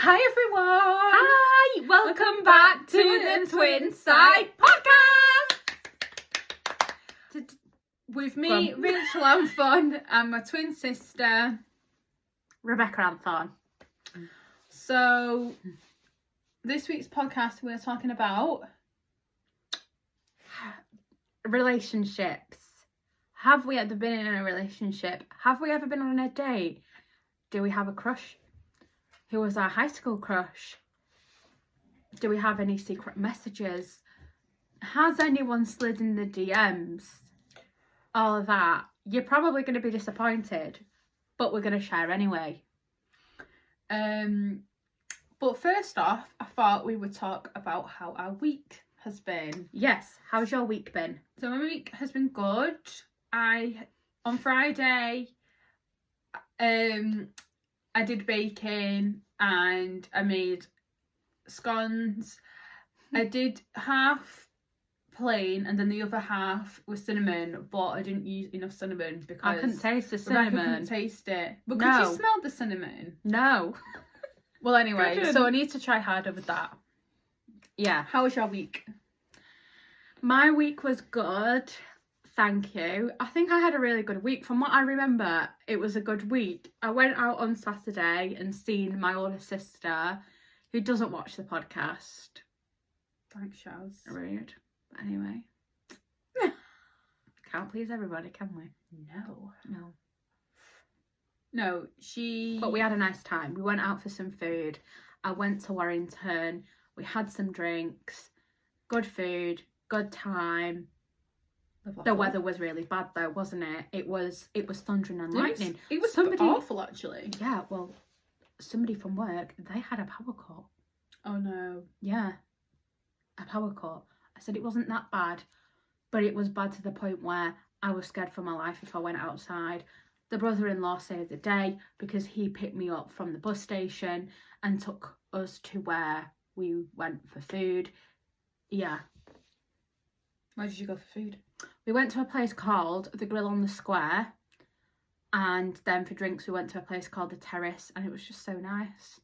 Hi everyone! Hi! Welcome back to the Twin Side Podcast! With me, Rachel Anthon, and my twin sister, Rebecca Anthon. So, this week's podcast we're talking about Relationships. Have we ever been in a relationship? Have we ever been on a date? Do we have a crush? Who was our high school crush? Do we have any secret messages? Has anyone slid in the DMs? All of that. You're probably going to be disappointed, but we're going to share anyway. But first off, I thought we would talk about how our week has been. Yes, how's your week been? So my week has been good. On Friday, I did baking and I made scones. I did half plain and then the other half was cinnamon, but I didn't use enough cinnamon because I couldn't taste the Rebecca cinnamon. couldn't taste it. But No. could you smell the cinnamon? No. Well, anyway, Couldn't. so I need to try harder with that. Yeah. How was your week? My week was good. Thank you. I think I had a really good week. From what I remember, it was a good week. I went out on Saturday and seen my older sister, who doesn't watch the podcast. Thanks, Shaz. Rude. Anyway. Can't please everybody, can we? No. No. But we had a nice time. We went out for some food. I went to Warrington. We had some drinks. Good food. Good time. The weather was really bad though, wasn't it? It was thundering and lightning. It was awful, actually. Yeah, well, somebody from work, they had a power cut. Oh no. Yeah, a power cut. I said it wasn't that bad, but it was bad to the point where I was scared for my life if I went outside. The brother-in-law saved the day because he picked me up from the bus station and took us to where we went for food. Yeah. Where did you go for food? We went to a place called The Grill on the Square, and then for drinks we went to a place called The Terrace, and it was just so nice.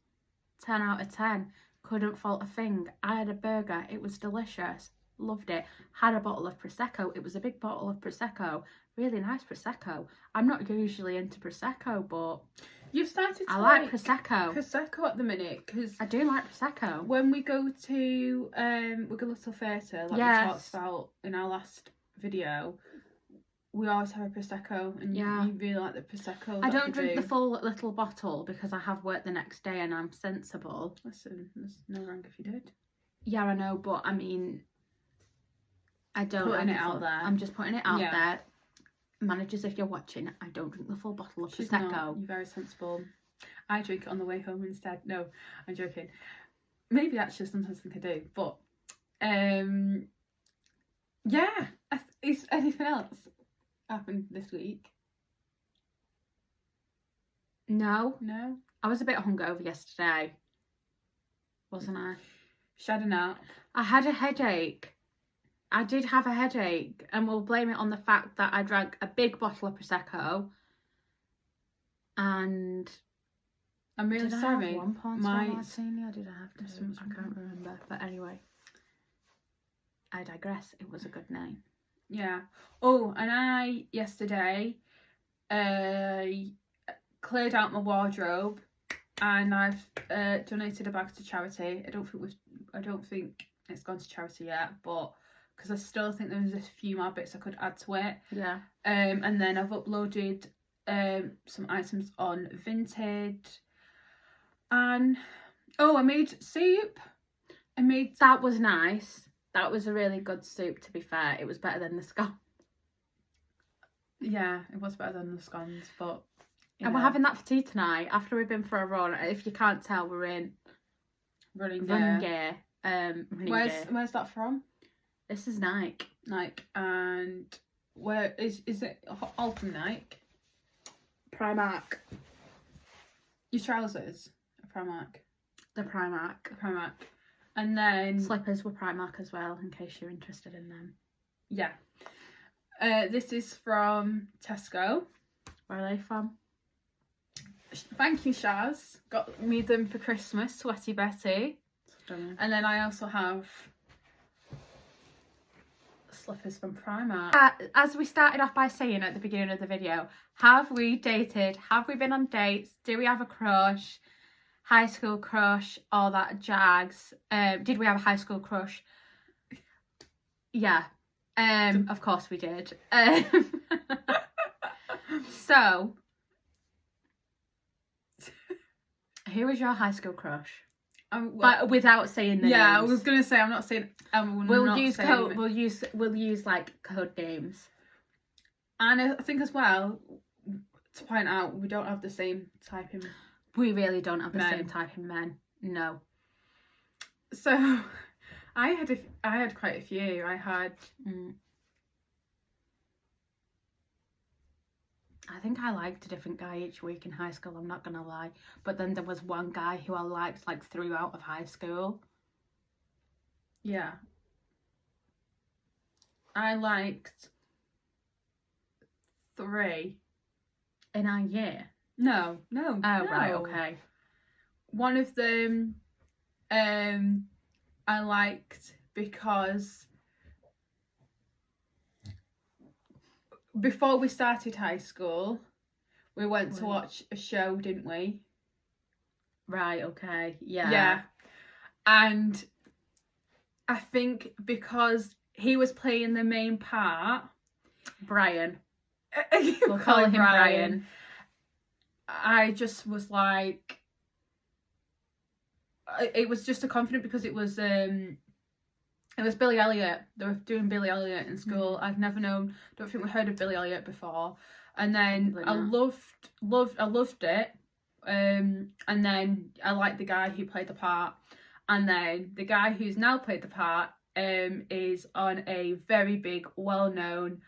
10 out of 10. Couldn't fault a thing. I had a burger. It was delicious. Loved it. Had a bottle of Prosecco. It was a big bottle of Prosecco. Really nice Prosecco. I'm not usually into Prosecco, but You've started to I like Prosecco. Prosecco at the minute, because I do like Prosecco. when we go to Wiggle Theatre, like Yes. we talked about in our last video, we always have a Prosecco, and Yeah. you really like the Prosecco. I that don't we drink do. the full little bottle because I have work the next day and I'm sensible. Listen, there's no wrong if you did. Yeah, I know, but I mean, I don't. Putting like it the out full- there. I'm just putting it out Yeah. there. Managers, if you're watching, I don't drink the full bottle of She's Prosecco. not. You're very sensible. I drink it on the way home instead. No, I'm joking. Maybe actually sometimes I think I do, but yeah. Is anything else happened this week? No, No. I was a bit hungover yesterday, wasn't I? She had a nap. I had a headache. I did have a headache, and we'll blame it on the fact that I drank a big bottle of Prosecco. And I'm really did I sorry. have one point My- martini, or did I have There some? was I can't one. remember. But anyway, I digress. It was a good night. Yeah. Oh, and I yesterday cleared out my wardrobe, and I've donated a bag to charity. I don't think it's gone to charity yet, but because I still think there's a few more bits I could add to it. Yeah. And then I've uploaded some items on Vinted, and I made soup. That was nice. That was a really good soup, to be fair. It was better than the scone. Yeah, it was better than the scones, but And we're having that for tea tonight after we've been for a run. If you can't tell, we're in running running gear. gear. Running gear. Where's that from? This is Nike. Nike. And where is it? Alton Nike. Primark. Your trousers are Primark. The Primark. Primark. And then Slippers were Primark as well, in case you're interested in them. yeah. This is from Tesco. Where are they from? Thank you, Shaz. Got me them for Christmas, Sweaty Betty. And then I also have slippers from Primark. As we started off by saying at the beginning of the video, have we dated? Have we been on dates? Do we have a crush? High school crush? All that jags. Did we have a high school crush? Yeah. Of course we did. So, who was your high school crush? But without saying the names. I was gonna say I'm not saying. We'll use like code names. And I think as well to point out, we don't have the same typing. We really don't have the same typing men. No. So, I had quite a few. I had. I think I liked a different guy each week in high school, I'm not gonna lie. But then there was one guy who I liked like throughout of high school. Yeah. I liked 3. In our year? No. Oh, right, okay. One of them I liked because before we started high school, we went to watch a show, didn't we? Right, okay. Yeah. Yeah. And I think because he was playing the main part, Brian. We'll call him Brian. I just was like, it was just a confident because it was Billy Elliot. They were doing Billy Elliot in school. I'd never known. Don't think we heard of Billy Elliot before. And then I loved it. And then I liked the guy who played the part. And then the guy who's now played the part is on a very big, well-known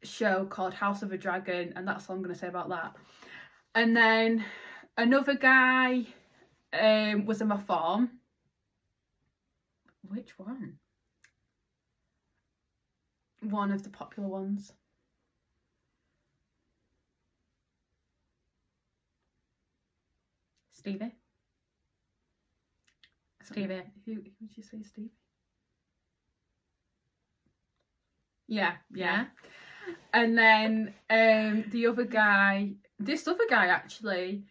show called House of a Dragon, and that's all I'm going to say about that. And then another guy was in my form. Which one? One of the popular ones. Stevie? Stevie. Who would you say, Stevie? Yeah. And then this other guy actually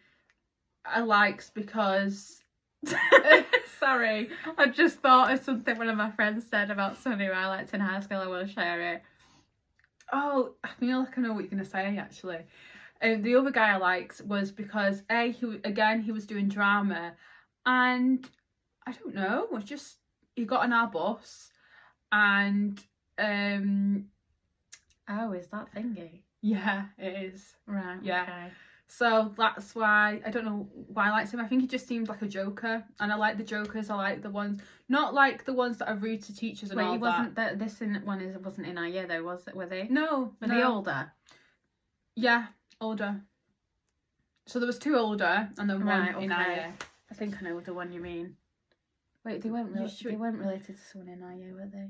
I liked because sorry, I just thought of something one of my friends said about somebody who I liked in high school. I will share it. Oh, I feel like I know what you're gonna say actually. The other guy I liked was because he was doing drama, and I don't know, was just he got on our bus, and oh, is that thingy? Yeah, it is. Right. Yeah. Okay. So that's why I don't know why I liked him. I think he just seemed like a joker, and I like the jokers. I like the ones, not like the ones that are rude to teachers and all that. Wait, wasn't in our year though, was it? Were they? No. Were they older? Yeah, older. So there was 2 older, and then one in our year. I think I know the one you mean. Wait, they weren't related to someone in our year, were they?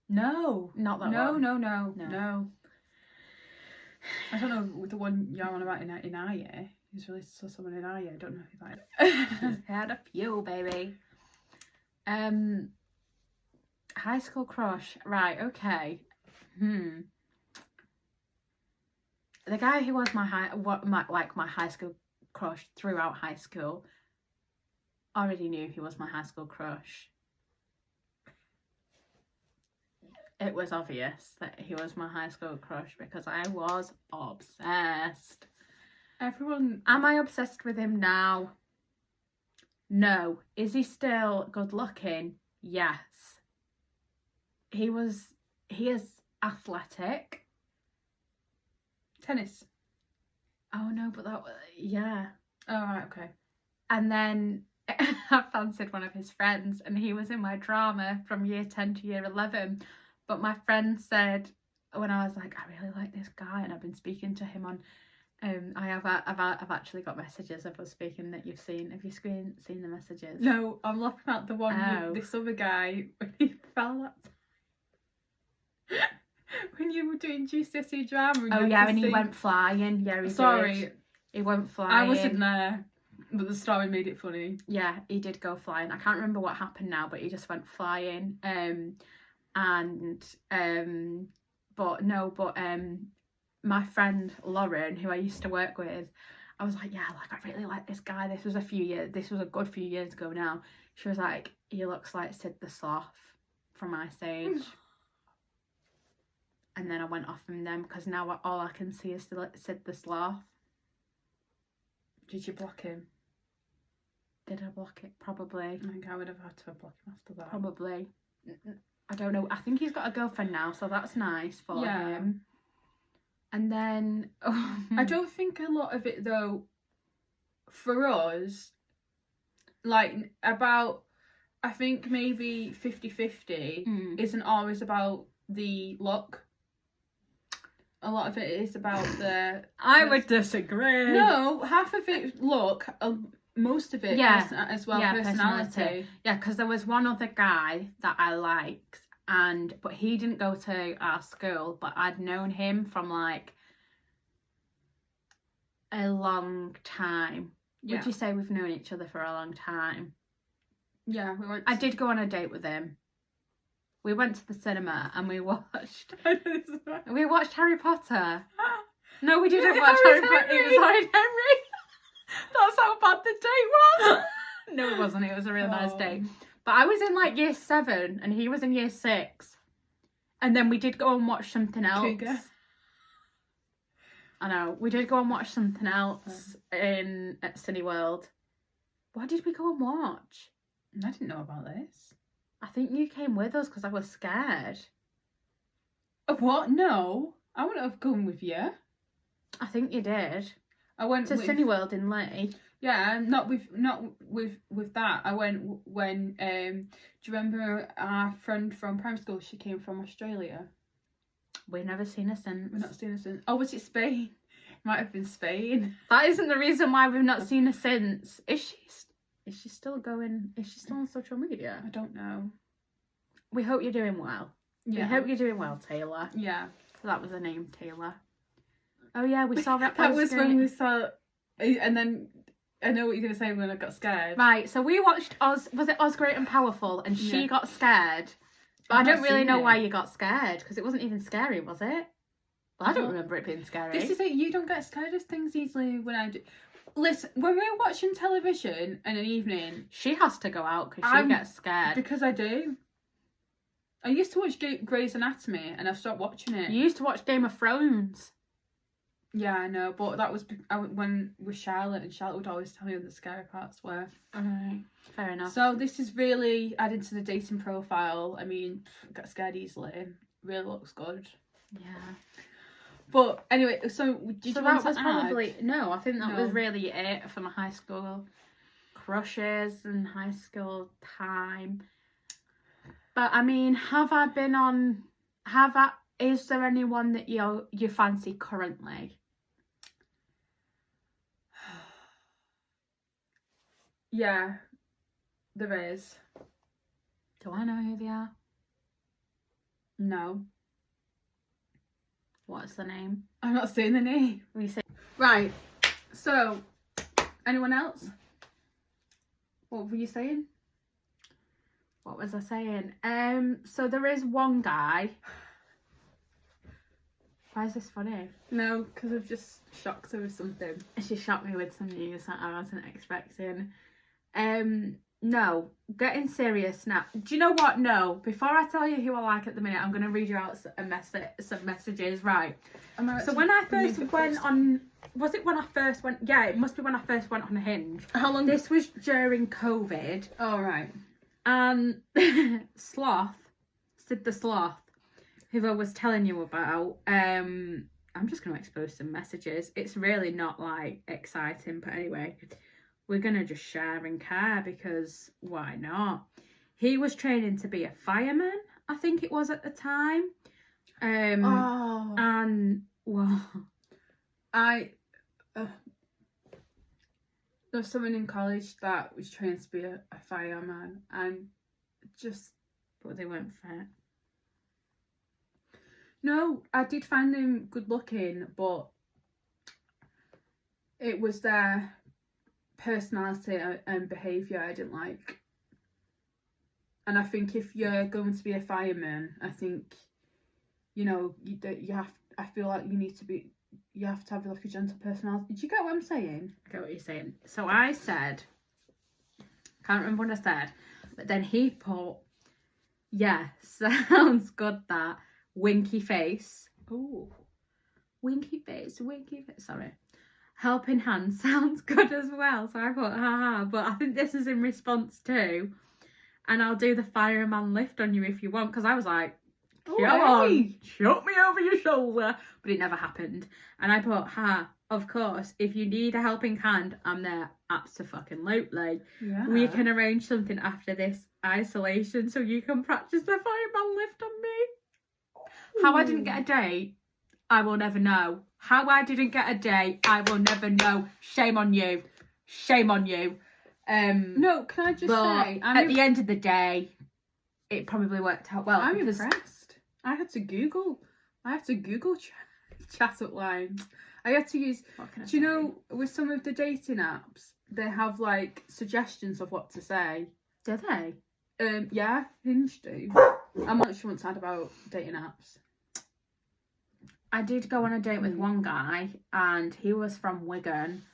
No. Not that one. No. I don't know the one you're on about in our year. Who's related to someone in our year. I don't know who that is. I had a few, baby. High school crush. Right, okay. The guy who was my high school crush throughout high school, already knew he was my high school crush. It was obvious that he was my high school crush because I was obsessed. Everyone... Am I obsessed with him now? No. Is he still good looking? Yes. He is athletic. Tennis. Oh no, but yeah. Oh right, okay. And then I fancied one of his friends, and he was in my drama from year 10 to year 11. But my friend said, when I was like, I really like this guy, and I've been speaking to him on, I've actually got messages of us speaking that you've seen. Have you seen the messages? No, I'm laughing at the one with this other guy when he fell that time. when you were doing GCSE drama. Oh yeah, and he went flying. Yeah, he Sorry, did. He went flying. I wasn't there, but the story made it funny. Yeah, he did go flying. I can't remember what happened now, but he just went flying. My friend Lauren, who I used to work with, I was like, yeah, like I really like this guy. This was a good few years ago now. She was like, he looks like Sid the Sloth from Ice Age. And then I went off from them because now all I can see is Sid the Sloth. Did you block him? Did I block it? Probably. I think I would have had to block him after that. Probably. I don't know. I think he's got a girlfriend now, so that's nice for him. And then... I don't think a lot of it, though, for us, like, about, I think maybe 50-50 isn't always about the look. A lot of it is about the... I would disagree. No, half of it look, most of it as well, personality. Yeah, because there was one other guy that I liked, but he didn't go to our school, but I'd known him from like a long time. Would you say we've known each other for a long time? Yeah, I did go on a date with him. We went to the cinema and we watched Harry Potter. No, we didn't watch Harry Potter. It was Harry Henry. That's how bad the date was. No, it wasn't. It was a really nice date. But I was in like year 7 and he was in year 6. And then we did go and watch something else. Cougar. I know. We did go and watch something else at Cineworld. What did we go and watch? I didn't know about this. I think you came with us because I was scared. What? No. I wouldn't have gone with you. I think you did. I went to Cineworld in Leigh. Yeah, not with that. I went when do you remember our friend from primary school? She came from Australia. We've never seen her since. We've not seen her since. Oh, was it Spain? Might have been Spain. That isn't the reason why we've not seen her since. Is she still going? Is she still on social media? I don't know. We hope you're doing well. Yeah. We hope you're doing well, Taylor. Yeah. That was her name, Taylor. Oh yeah, we saw that. That was when we saw, and then I know what you're gonna say when I got scared. Right, so we watched was it Oz Great and Powerful, and she got scared. But I don't really know why you got scared, because it wasn't even scary, was it? Well, I don't remember it being scary. This is it. You don't get scared of things easily when I do. Listen, when we're watching television in an evening, she has to go out because she gets scared. Because I do. I used to watch Grey's Anatomy, and I've stopped watching it. You used to watch Game of Thrones. Yeah, I know, but that was when with Charlotte, and Charlotte would always tell me what the scary parts were. Alright, fair enough. So this is really added to the dating profile. I mean, get scared easily. Really looks good. Yeah. But anyway, so did you want to add? No, I think that was really it for my high school crushes and high school time. But I mean, is there anyone that you fancy currently? Yeah, there is. Do I know who they are? No. What's the name? I'm not saying the name. Right. So, anyone else? What were you saying? What was I saying? So there is one guy. Why is this funny? No, because I've just shocked her with something. She shocked me with some news that I wasn't expecting. No, getting serious now. Do you know what? No, before I tell you who I like at the minute, I'm going to read you out some messages. Right. So when I first went on, was it when I first went? Yeah, it must be when I first went on Hinge. How long? This was during COVID. Oh, right. And Sid the Sloth, who I was telling you about, I'm just going to expose some messages. It's really not like exciting, but anyway, we're going to just share and care because why not? He was training to be a fireman, I think it was at the time. And well, there was someone in college that was trained to be a fireman, and but they weren't fit. No, I did find them good looking, but it was their personality and behaviour I didn't like. And I think if you're going to be a fireman, I think, you know, you have. I feel like you have to have like a gentle personality. Do you get what I'm saying? I get what you're saying. So I said, can't remember what I said, but then he put, yeah, sounds good that. Winky face. Oh. Winky face, sorry. Helping hand sounds good as well. So I thought, haha, but I think this is in response to, and I'll do the fireman lift on you if you want, because I was like, come on, shoot me over your shoulder. But it never happened. And I put, of course, if you need a helping hand, I'm there. Abso-fucking-lutely. Yeah. We can arrange something after this isolation so you can practice the fireman lift on me. How I didn't get a date, I will never know. How I didn't get a date, I will never know. Shame on you. Shame on you. No, can I just say, at the end of the day, it probably worked out well. I'm impressed. I had to Google chat up lines. I had to use. Do you know, with some of the dating apps, they have like suggestions of what to say. Do they? Yeah, Hinge do. I'm not sure what's sad about dating apps. I did go on a date with one guy, and he was from Wigan,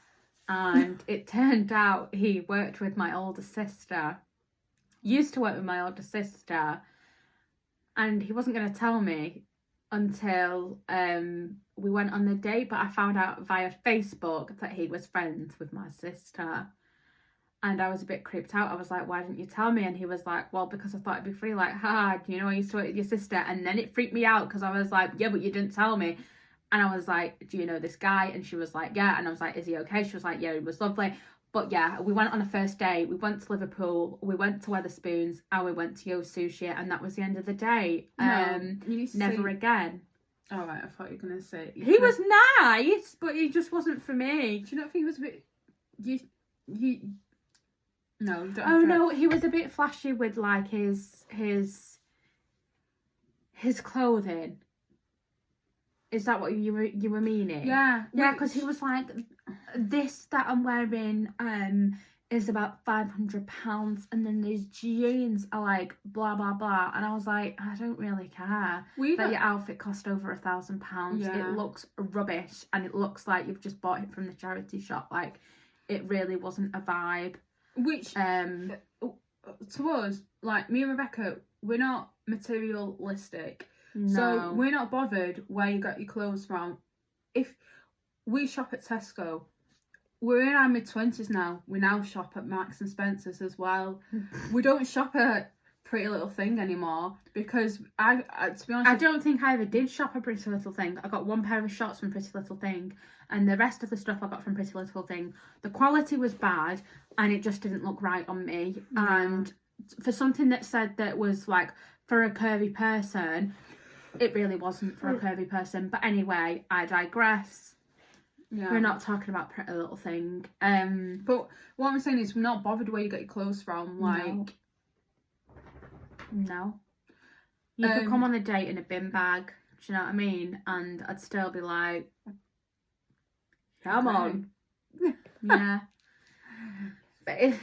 and it turned out he worked with my older sister. Used to work with my older sister, and he wasn't going to tell me until we went on the date, but I found out via Facebook that he was friends with my sister. And I was a bit creeped out. I was like, why didn't you tell me? And he was like, well, because I thought it'd be free. Like, you know, I used to work with your sister. And then it freaked me out because I was like, yeah, but you didn't tell me. And I was like, do you know this guy? And she was like, yeah. And I was like, is he okay? She was like, yeah, he was lovely. But yeah, we went on a first date. We went to Liverpool. We went to Wetherspoons. And we went to Yo Sushi. And that was the end of the day. No, you need to never again. Oh, right, I thought you were going to say... He was nice, but he just wasn't for me. Do you not think he was a bit... No, you don't. Oh no, he was a bit flashy with like his clothing. Is that what you were meaning? Yeah. Yeah, because he was like, this that I'm wearing is about £500, and then these jeans are like blah blah blah, and I was like, I don't really care that your outfit cost over £1,000. Yeah. It looks rubbish, and it looks like you've just bought it from the charity shop. Like, it really wasn't a vibe. Which to us, like me and Rebecca, we're not materialistic. No. So we're not bothered where you got your clothes from. If we shop at Tesco, we're in our mid-20s now. We now shop at Marks and Spencer's as well. We don't shop at Pretty Little Thing anymore because to be honest, I don't think I ever did shop at Pretty Little Thing. I got one pair of shorts from Pretty Little Thing, and the rest of the stuff I got from Pretty Little Thing. The quality was bad, and it just didn't look right on me. Yeah. And for something that said that was like for a curvy person, it really wasn't for a curvy person. But anyway, I digress. Yeah. We're not talking about Pretty Little Thing. But what I'm saying is, we're not bothered where you get your clothes from. Like, no. You could come on a date in a bin bag. Do you know what I mean? And I'd still be like, come on. Yeah. But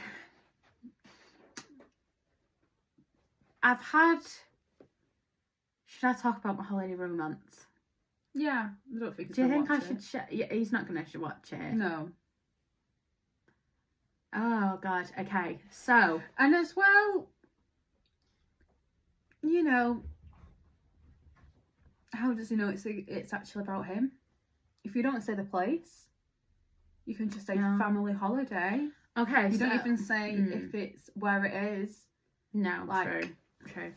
I've had... Should I talk about my holiday romance? Yeah, I don't think. Do you think I should? Yeah, he's not gonna watch it. No. Oh God. Okay. So, and as well, you know, how does he know it's actually about him? If you don't say the place, you can just say family holiday. Okay. You don't even say if it's where it is. No. Like, True.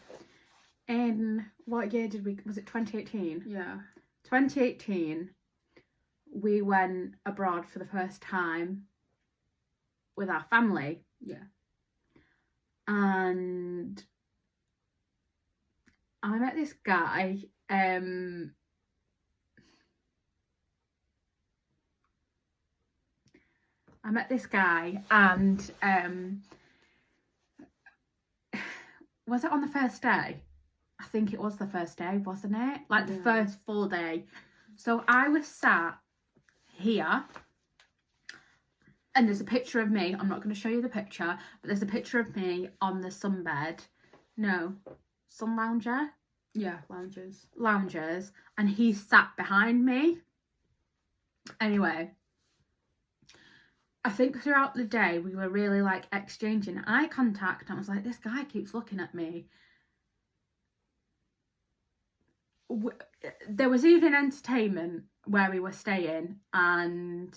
In what year was it 2018? Yeah. 2018, we went abroad for the first time with our family. Yeah. And I met this guy, I met this guy, and was it on the first day? I think it was the first day, wasn't it? Like the Yeah. first full day. So I was sat here, and there's a picture of me. I'm not going to show you the picture, but there's a picture of me on the sunbed. No, sun lounger? Yeah, loungers. Loungers. And he sat behind me. Anyway, I think throughout the day we were really like exchanging eye contact. I was like, this guy keeps looking at me. There was evening entertainment where we were staying, and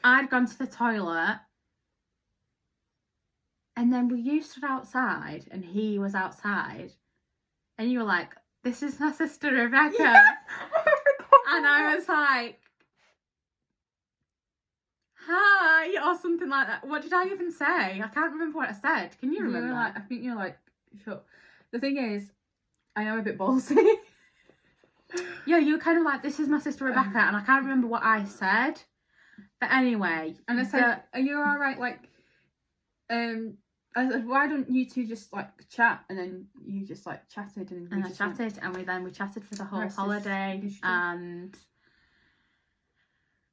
I'd gone to the toilet, and then you stood outside and he was outside, and you were like, this is my sister Rebecca. Yeah. And I was like, hi, or something like that. What did I even say? I can't remember what I said. Can you remember? I think you're like, sure. The thing is, I am a bit ballsy. Yeah, you were kind of like, this is my sister Rebecca, and I can't remember what I said. But anyway. And I said, are you alright? Like, I said, why don't you two just like chat? And then you just like chatted, and I chatted, and we chatted for the whole holiday, and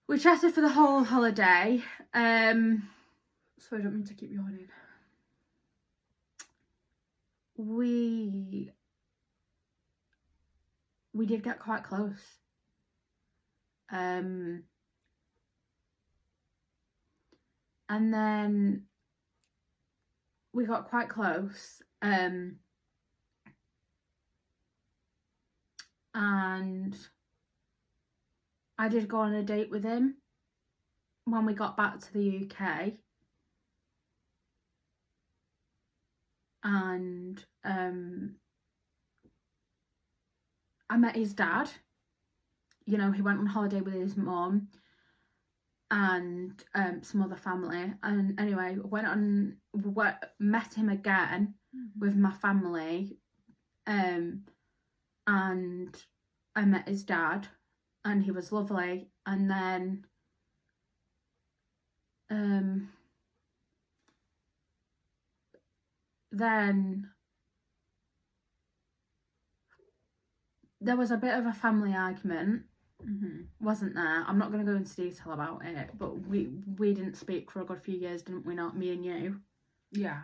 we chatted for the whole holiday. So I don't mean to keep yawning. We did get quite close. And then we got quite close. And I did go on a date with him when we got back to the UK. And I met his dad. You know, he went on holiday with his mum and some other family. And anyway, met him again with my family. And I met his dad, and he was lovely. And then there was a bit of a family argument, wasn't there? I'm not going to go into detail about it, but we didn't speak for a good few years, didn't we? Not me and you. Yeah.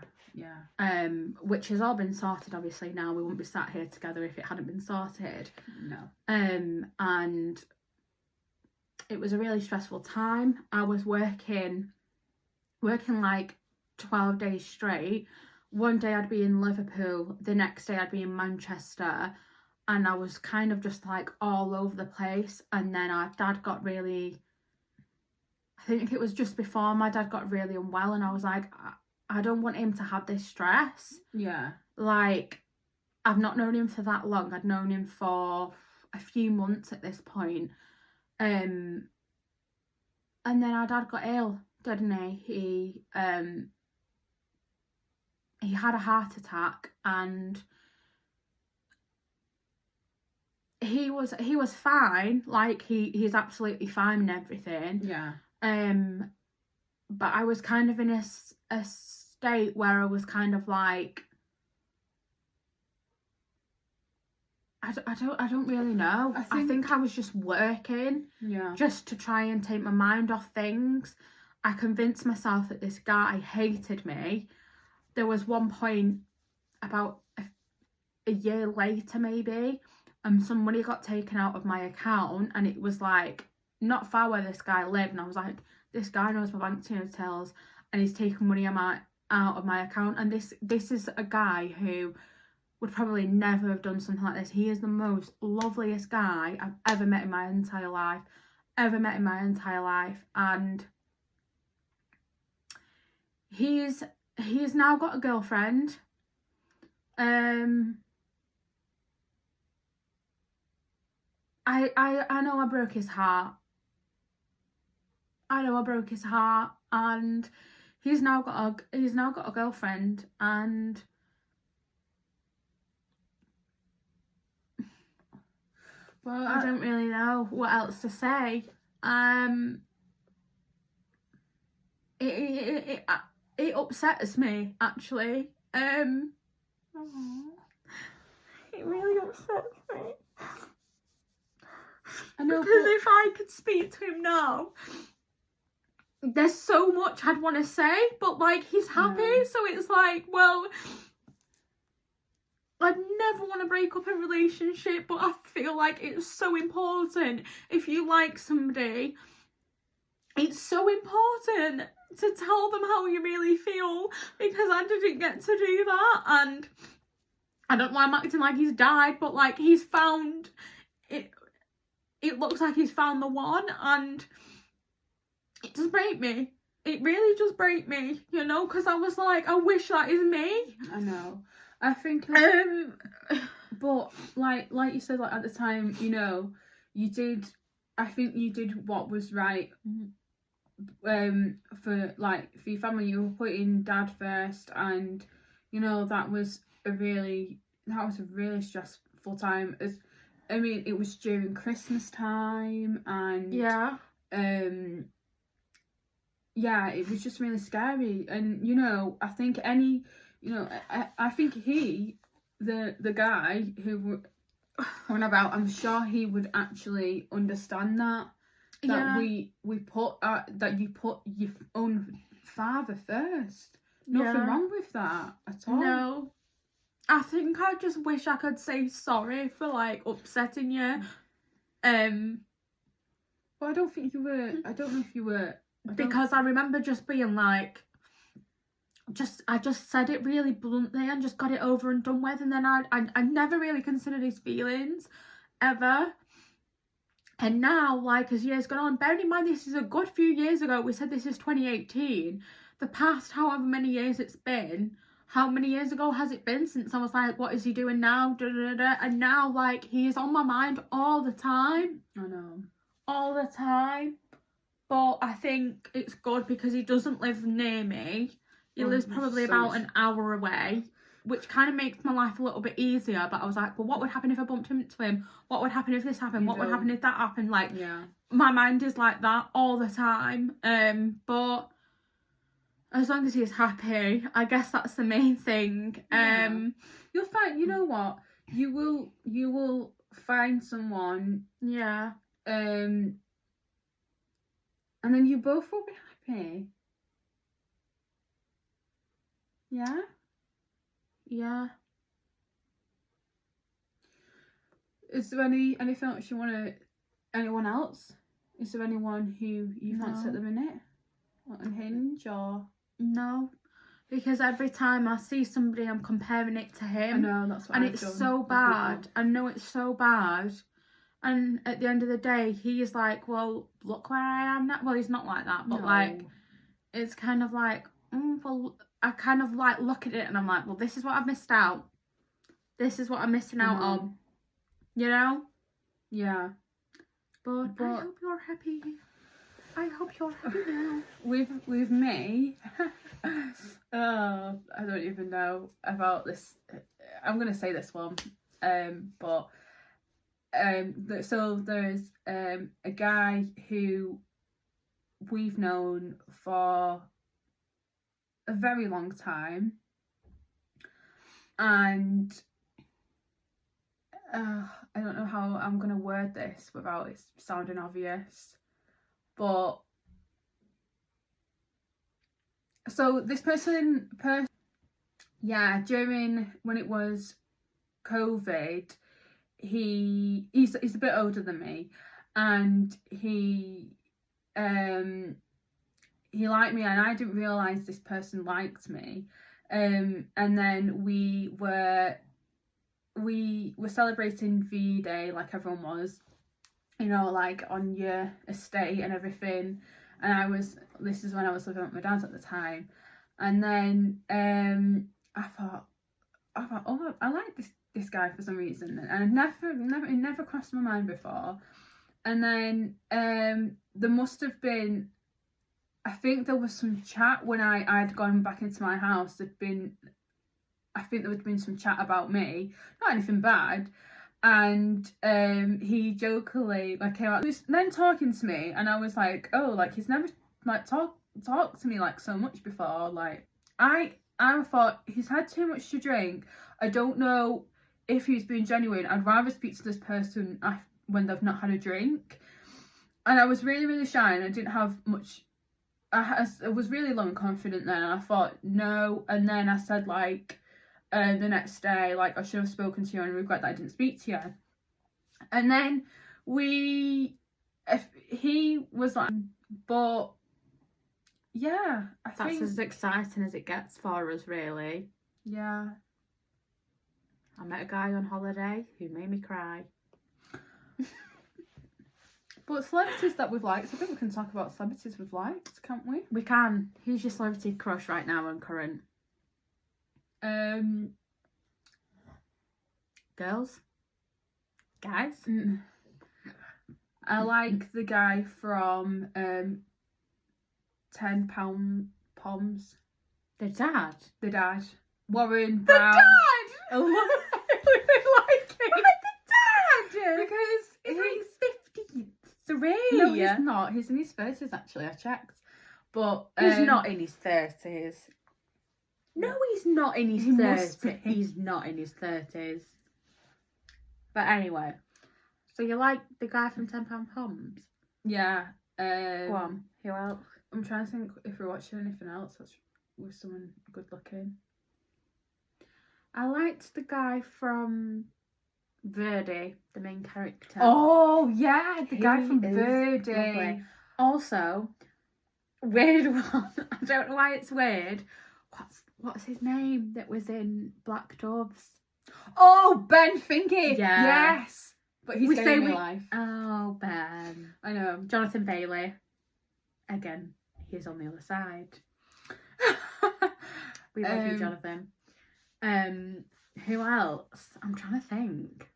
Which has all been sorted, obviously. Now we wouldn't be sat here together if it hadn't been sorted. No. And it was a really stressful time. I was working like 12 days straight. One day I'd be in Liverpool, the next day I'd be in Manchester, and I was kind of just like all over the place. And then our dad got really, I think it was just before my dad got really unwell, and I was like, I don't want him to have this stress. Yeah. Like, I've not known him for that long. I'd known him for a few months at this point. And then our dad got ill, didn't he? He had a heart attack, and he was fine. Like, he's absolutely fine and everything. Yeah. But I was kind of in a state where I was kind of like, I don't really know. I think I was just working, just to try and take my mind off things. I convinced myself that this guy hated me. There was one point about a year later, maybe, some money got taken out of my account, and it was like not far where this guy lived, and I was like, this guy knows my bank details, and he's taken money out of my account. And this is a guy who would probably never have done something like this. He is the most loveliest guy I've ever met in my entire life. And he's now got a girlfriend. I know I broke his heart. And he's now got a girlfriend, and well, I don't really know what else to say. It upsets me, actually. It really upsets me. I know, Because if I could speak to him now, there's so much I'd want to say, but like he's happy, so it's like, well, I'd never want to break up a relationship, but I feel like it's so important. If you like somebody, it's so important to tell them how you really feel, because I didn't get to do that, and I don't know why I'm acting like he's died, but like he's found it. It looks like he's found the one, and it does break me. It really does break me, you know, because I was like, I wish that is me. I know. I think, but like you said, like at the time, you know, you did. I think you did what was right. For your family, you were putting dad first, and you know that was a really stressful time. I mean, it was during Christmas time, and Yeah, it was just really scary. And you know, I think I think the guy who went about, I'm sure he would actually understand that we put that you put your own father first. Nothing wrong with that at all. No. I think I just wish I could say sorry for like upsetting you. But I don't think you were. I don't know if you were. Because I remember just being like, I just said it really bluntly and just got it over and done with, and then I never really considered his feelings ever. And now, like, as years gone on, bearing in mind this is a good few years ago, we said this is 2018, the past however many years it's been, how many years ago has it been since I was like, what is he doing now? And now, like, he is on my mind all the time. I know. All the time. But I think it's good because he doesn't live near me. He lives probably about an hour away, which kind of makes my life a little bit easier. But I was like, well, what would happen if I bumped into him? What would happen if this happened? What would happen if that happened? Like, my mind is like that all the time. But as long as he's happy, I guess that's the main thing. You'll find, you know what? You will find someone. Yeah. And then you both will be happy. Yeah? Yeah. Is there anything else you want to... Anyone else? Is there anyone who you fancy at the minute? On Hinge or... No. Because every time I see somebody, I'm comparing it to him. I know, that's what and I've it's done so with bad. people. I know it's so bad. And at the end of the day, he's like, well, look where I am now. Well, he's not like that, but like, it's kind of like, well, I kind of like look at it and I'm like, well, this is what I've missed out. This is what I'm missing out on. You know? Yeah. But I hope you're happy. I hope you're happy now. With me, oh, I don't even know about this. I'm gonna say this one, so there's a guy who we've known for a very long time, and I don't know how I'm gonna word this without it sounding obvious, but so this person, during when it was COVID, he's a bit older than me, and he liked me, and I didn't realise this person liked me, and then we were celebrating V-Day like everyone was, you know, like on your estate and everything, and this is when I was living with my dad at the time, and then I thought, oh, I like this guy for some reason, and it never crossed my mind before. And then there must have been, I think there was some chat when I'd gone back into my house. I think there had been some chat about me, not anything bad, and he jokingly like came out. He was then talking to me, and I was like, oh, like he's never like talked to me like so much before. Like I I thought he's had too much to drink. I don't know if he's being genuine. I'd rather speak to this person when they've not had a drink. And I was really, really shy and I didn't have much. I was really low and confident then, and I thought no. And then I said like the next day, like, I should have spoken to you and I regret that I didn't speak to you. And then he was like, but yeah, That's as exciting as it gets for us, really. Yeah. I met a guy on holiday who made me cry. But celebrities that we've liked, I think we can talk about celebrities we've liked, can't we? We can. Who's your celebrity crush right now and current? Girls? Guys? I like the guy from £10 Poms. The dad? The dad. Warren The Brown. dad! I like him. The dad! Because he's 53. No, he's not. He's in his 30s, actually. I checked. But He's not in his 30s. No, he's not in his He must 30s. be. He's not in his 30s. But anyway. So you like the guy from £10 Poms? Yeah. Go on. Who else? I'm trying to think if we're watching anything else that's with someone good looking. I liked the guy from Verdi, the main character. Oh, yeah. The guy He from is Verdi. lovely. Also, weird one. I don't know why it's weird. What's his name that was in Black Doves? Oh, Ben Finky. Yeah. Yes. But he's We gay say in real we- life. Oh, Ben. I know. Jonathan Bailey. Again, he's on the other side. We love you, Jonathan. Who else? I'm trying to think.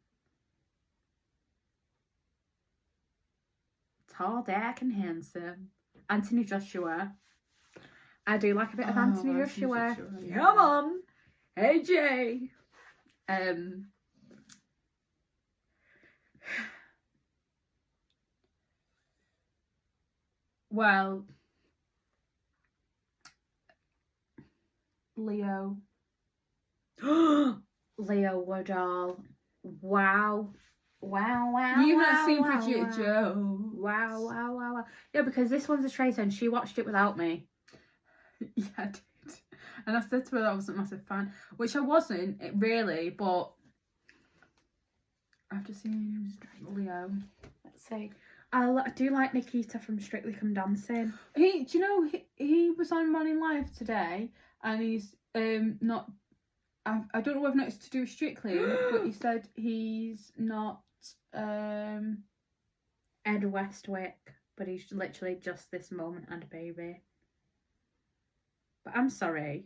Tall, dark and handsome. Anthony Joshua. I do like a bit of Anthony Joshua. Yeah. Come on. Hey, Jay. Well, Leo. Leo Woodall. Wow. You've not seen wow, Bridget wow. Joe. Wow. Yeah, because this one's a traitor and she watched it without me. Yeah, I did. And I said to her that I wasn't a massive fan, which I wasn't, really, but I've just seen Leo. Let's see. I do like Nikita from Strictly Come Dancing. Do you know, he was on Morning Live today, and he's not. I don't know whether or not it's to do with Strictly, but he said he's not. Ed Westwick, but he's literally just this moment and a baby. But I'm sorry.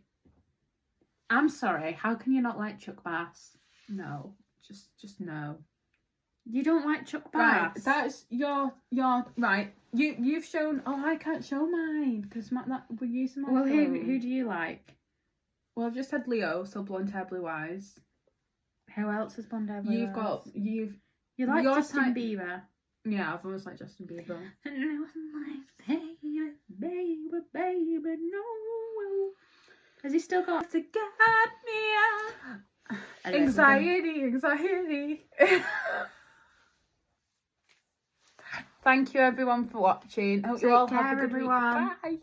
How can you not like Chuck Bass? No, just no. You don't like Chuck Right, Bass? that's your right. You've shown. Oh, I can't show mine because that we're using my Well, phone. who do you like? Well, I've just had Leo, so blonde hair, blue eyes. Who else is blonde hair? You like your Justin type- Bieber? Yeah, I've always liked Justin Bieber. And it wasn't like, baby, no. Has he still got to get me out? Anxiety. Thank you everyone for watching. I hope you Take all care, have a good everyone. week. Bye.